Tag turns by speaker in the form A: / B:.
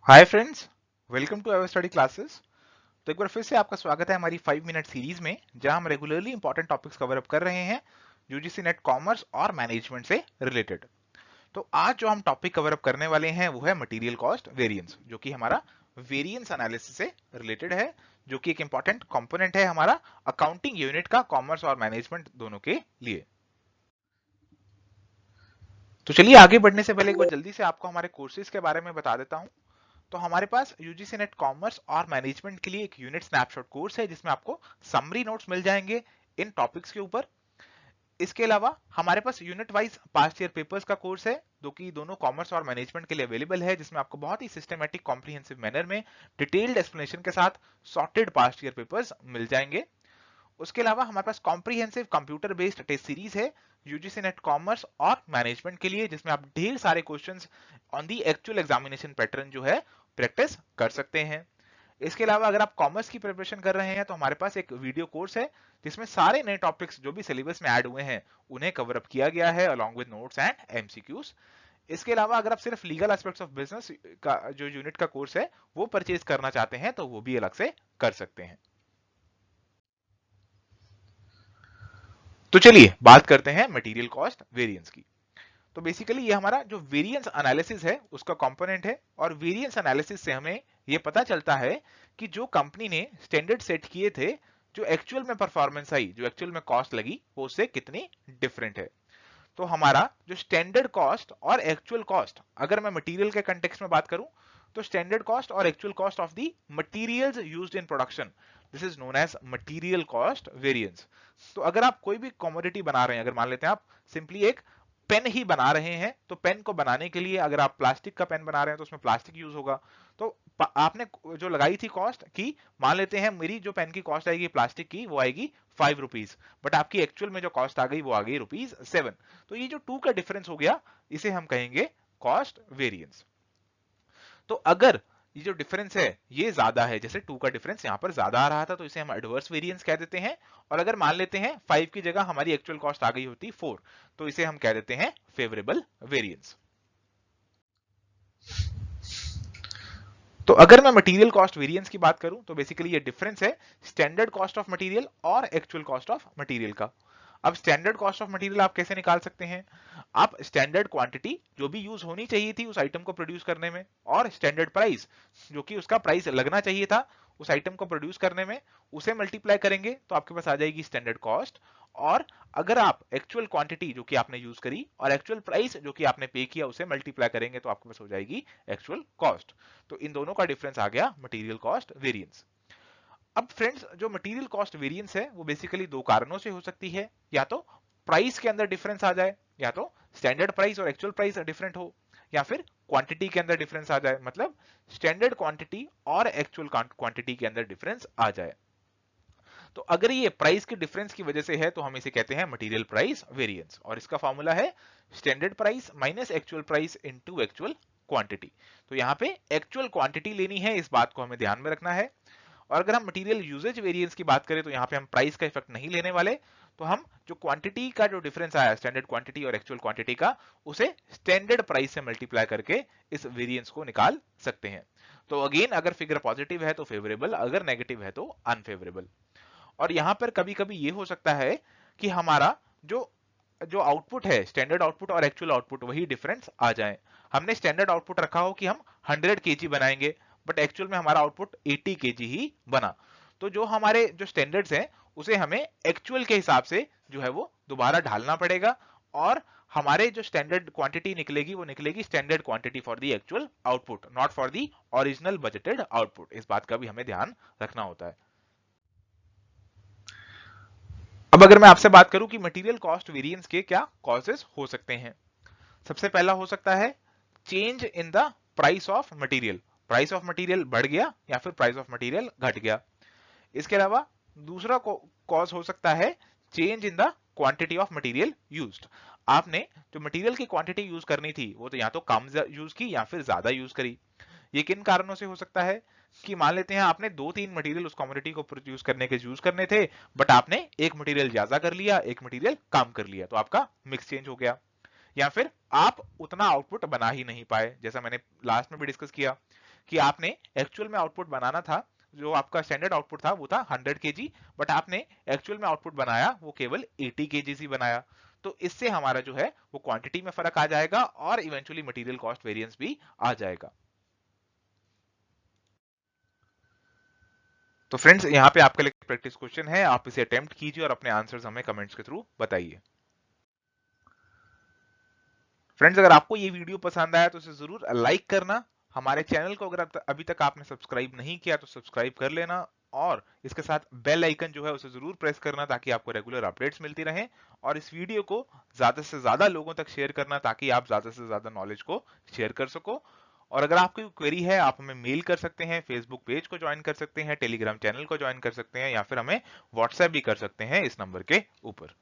A: Hi friends, welcome to our study classes. तो एक बार फिर से आपका स्वागत है हमारी 5 मिनट सीरीज में, जहां हम regularly important topics cover up कर रहे हैं यूजीसी नेट कॉमर्स और मैनेजमेंट से रिलेटेड। तो आज जो हम टॉपिक कवर अप करने वाले हैं वो है मटेरियल कॉस्ट वेरिएंस, जो कि हमारा वेरिएंस एनालिसिस से रिलेटेड है, जो कि एक इंपॉर्टेंट कंपोनेंट है हमारा अकाउंटिंग यूनिट का, कॉमर्स और मैनेजमेंट दोनों के लिए। तो चलिए आगे बढ़ने से पहले एक बार जल्दी से आपको हमारे कोर्सेज के बारे में बता देता हूं। तो हमारे पास यूजीसी नेट कॉमर्स और मैनेजमेंट के लिए एक यूनिट स्नैपशॉट कोर्स है, जिसमें आपको समरी नोट्स मिल जाएंगे इन टॉपिक्स के ऊपर। इसके अलावा हमारे पास unit wise past year papers का कोर्स है, जो कि दोनों कॉमर्स और मैनेजमेंट के लिए अवेलेबल है, जिसमें आपको बहुत ही सिस्टमेटिक कॉम्प्रिहेंसिव मैनर में डिटेल्ड एक्सप्लेनेशन के साथ सॉर्टेड पास्ट ईयर पेपर्स मिल जाएंगे। उसके अलावा हमारे पास comprehensive computer based test series है यूजीसी नेट कॉमर्स और मैनेजमेंट के लिए, जिसमें आप ढेर सारे questions on the actual examination pattern जो है प्रैक्टिस कर सकते हैं। इसके अलावा अगर आप कॉमर्स की प्रिपरेशन कर रहे हैं तो हमारे पास एक वीडियो कोर्स है, जिसमें सारे नए टॉपिक्स जो भी सिलेबस में ऐड हुए हैं उन्हें कवर अप किया गया है along with notes and MCQs. इसके अलावा अगर आप सिर्फ लीगल एस्पेक्ट्स ऑफ बिजनेस का जो यूनिट का कोर्स है वो परचेज करना चाहते हैं तो वो भी अलग से कर सकते हैं। तो चलिए बात करते हैं मटेरियल कॉस्ट वेरिएंस की। तो बेसिकली ये हमारा जो वेरिएंस एनालिसिस है उसका कंपोनेंट है, और वेरिएंस एनालिसिस से हमें ये पता चलता है कि जो कंपनी ने स्टैंडर्ड सेट किए थे, जो एक्चुअल में परफॉर्मेंस आई, जो एक्चुअल में कॉस्ट लगी, वो उससे कितनी डिफरेंट है। तो हमारा जो स्टैंडर्ड कॉस्ट और एक्चुअल कॉस्ट, अगर मैं मटेरियल के कंटेक्स्ट में बात करूं, तो स्टैंडर्ड कॉस्ट और actual cost of the materials used in production, this is known as material cost variance. तो अगर आप कोई भी कमोडिटी बना रहे हैं, अगर मान लेते हैं आप सिंपली एक पेन ही बना रहे हैं, तो पेन को बनाने के लिए अगर आप प्लास्टिक का पेन बना रहे हैं तो उसमें प्लास्टिक यूज होगा। तो आपने जो लगाई थी कॉस्ट की, मान लेते हैं मेरी जो पेन की कॉस्ट आएगी प्लास्टिक की वो आएगी 5 रुपीज, बट आपकी एक्चुअल में जो कॉस्ट आ गई वो आ गई रुपीज 7। तो ये जो 2 का डिफरेंस हो गया, इसे हम कहेंगे कॉस्ट वेरिएंस। तो अगर ये जो डिफरेंस है ये ज्यादा है, जैसे 2 का डिफरेंस यहाँ पर ज्यादा आ रहा था, तो इसे हम एडवर्स वेरिएंस कह देते हैं। और अगर मान लेते हैं 5 की जगह हमारी एक्चुअल कॉस्ट आ गई होती 4, तो इसे हम कह देते हैं फेवरेबल वेरिएंस। तो अगर मैं मटेरियल कॉस्ट वेरिएंस की बात करूं, तो बेसिकली ये डिफरेंस है स्टैंडर्ड कॉस्ट ऑफ मटेरियल और एक्चुअल कॉस्ट ऑफ मटेरियल का। अब स्टैंडर्ड कॉस्ट ऑफ मटेरियल आप कैसे निकाल सकते हैं? आप स्टैंडर्ड क्वांटिटी जो भी यूज होनी चाहिए थी उस आइटम को प्रोड्यूस करने में, और स्टैंडर्ड प्राइस जो कि उसका प्राइस लगना चाहिए था उस आइटम को प्रोड्यूस करने में, उसे मल्टीप्लाई करेंगे तो आपके पास आ जाएगी स्टैंडर्ड कॉस्ट। और अगर आप एक्चुअल क्वांटिटी जो कि आपने यूज करी और एक्चुअल प्राइस जो कि आपने पे किया उसे मल्टीप्लाई करेंगे तो आपके पास हो जाएगी एक्चुअल कॉस्ट। तो इन दोनों का डिफरेंस आ गया मटेरियल कॉस्ट वेरिएंस। अब फ्रेंड्स, जो मटेरियल कॉस्ट वेरिएंस है वो बेसिकली दो कारणों से हो सकती है, या तो प्राइस के अंदर डिफरेंस आ जाए, या तो स्टैंडर्ड प्राइस और एक्चुअल प्राइस डिफरेंट हो, या फिर क्वांटिटी के अंदर डिफरेंस आ जाए, मतलब स्टैंडर्ड क्वांटिटी और एक्चुअल क्वांटिटी के अंदर डिफरेंस आ जाए। तो अगर ये प्राइस के डिफरेंस की वजह से है तो हम इसे कहते हैं मटेरियल प्राइस वेरिएंस, और इसका फॉर्मूला है standard price minus actual price into actual quantity. तो यहाँ पे एक्चुअल क्वांटिटी लेनी है, इस बात को हमें ध्यान में रखना है। और अगर हम मटेरियल यूजेज वेरिएंस की बात करें तो यहाँ पे हम प्राइस का इफेक्ट नहीं लेने वाले, तो हम जो क्वांटिटी का जो डिफरेंस आया स्टैंडर्ड क्वांटिटी और एक्चुअल क्वांटिटी का, उसे स्टैंडर्ड प्राइस से मल्टीप्लाई करके इस वेरिएंस को निकाल सकते हैं। तो अगेन, अगर फिगर पॉजिटिव है तो फेवरेबल, अगर नेगेटिव है तो अनफेवरेबल। और यहां पर कभी कभी ये हो सकता है कि हमारा जो जो आउटपुट है, स्टैंडर्ड आउटपुट और एक्चुअल आउटपुट, वही डिफरेंस आ जाए। हमने स्टैंडर्ड आउटपुट रखा हो कि हम 100 केजी बनाएंगे, बट एक्चुअल में हमारा आउटपुट 80 केजी ही बना। तो जो हमारे जो स्टैंडर्ड्स हैं उसे हमें एक्चुअल के हिसाब से जो है वो दोबारा ढालना पड़ेगा, और हमारे जो स्टैंडर्ड क्वांटिटी निकलेगी वो निकलेगी standard quantity for the actual output, not for the original budgeted output. इस बात का भी हमें ध्यान रखना होता है। अब अगर मैं आपसे बात करूं कि मटेरियल कॉस्ट वेरिएंस के क्या कॉजेस हो सकते हैं, सबसे पहला हो सकता है change in the price of material. Price of material बढ़ गया या फिर प्राइस ऑफ मटेरियल घट गया। इसके अलावा दूसरा कॉज हो सकता है change in the quantity of material used. आपने जो मटेरियल की क्वांटिटी यूज करनी थी वो तो या तो कम यूज की या फिर ज्यादा यूज करी। ये किन कारणों से हो सकता है कि मान लेते हैं आपने 2-3 मटेरियल उस कमोडिटी को प्रोड्यूस करने के यूज करने थे, बट आपने एक मटेरियल ज्यादा कर लिया, एक मटेरियल कम कर लिया, तो आपका मिक्स चेंज हो गया। या फिर आप उतना आउटपुट बना ही नहीं पाए, जैसा मैंने लास्ट में भी डिस्कस किया कि आपने एक्चुअल में आउटपुट बनाना था, जो आपका स्टैंडर्ड आउटपुट था वो था 100 kg, बट आपने एक्चुअल में आउटपुट बनाया वो केवल 80 kg ही बनाया। तो इससे हमारा जो है वो क्वांटिटी में फर्क आ जाएगा और इवेंचुअली मटेरियल कॉस्ट वेरिएंस भी आ जाएगा। तो फ्रेंड्स यहाँ पे आपके लिए प्रैक्टिस क्वेश्चन है, आप इसे अटेम्प्ट कीजिए और अपने आंसर्स हमें कमेंट्स के थ्रू बताइए। फ्रेंड्स अगर आपको ये वीडियो पसंद आया तो इसे जरूर लाइक करना, हमारे चैनल को अगर अभी तक आपने सब्सक्राइब नहीं किया तो सब्सक्राइब कर लेना, और इसके साथ बेल आइकन जो है उसे जरूर प्रेस करना ताकि आपको रेगुलर अपडेट्स मिलती रहें, और इस वीडियो को ज्यादा से ज्यादा लोगों तक शेयर करना ताकि आप ज्यादा से ज्यादा नॉलेज को शेयर कर सको। और अगर आपकी क्वेरी है आप हमें मेल कर सकते हैं, फेसबुक पेज को ज्वाइन कर सकते हैं, टेलीग्राम चैनल को ज्वाइन कर सकते हैं, या फिर हमें व्हाट्सएप भी कर सकते हैं इस नंबर के ऊपर।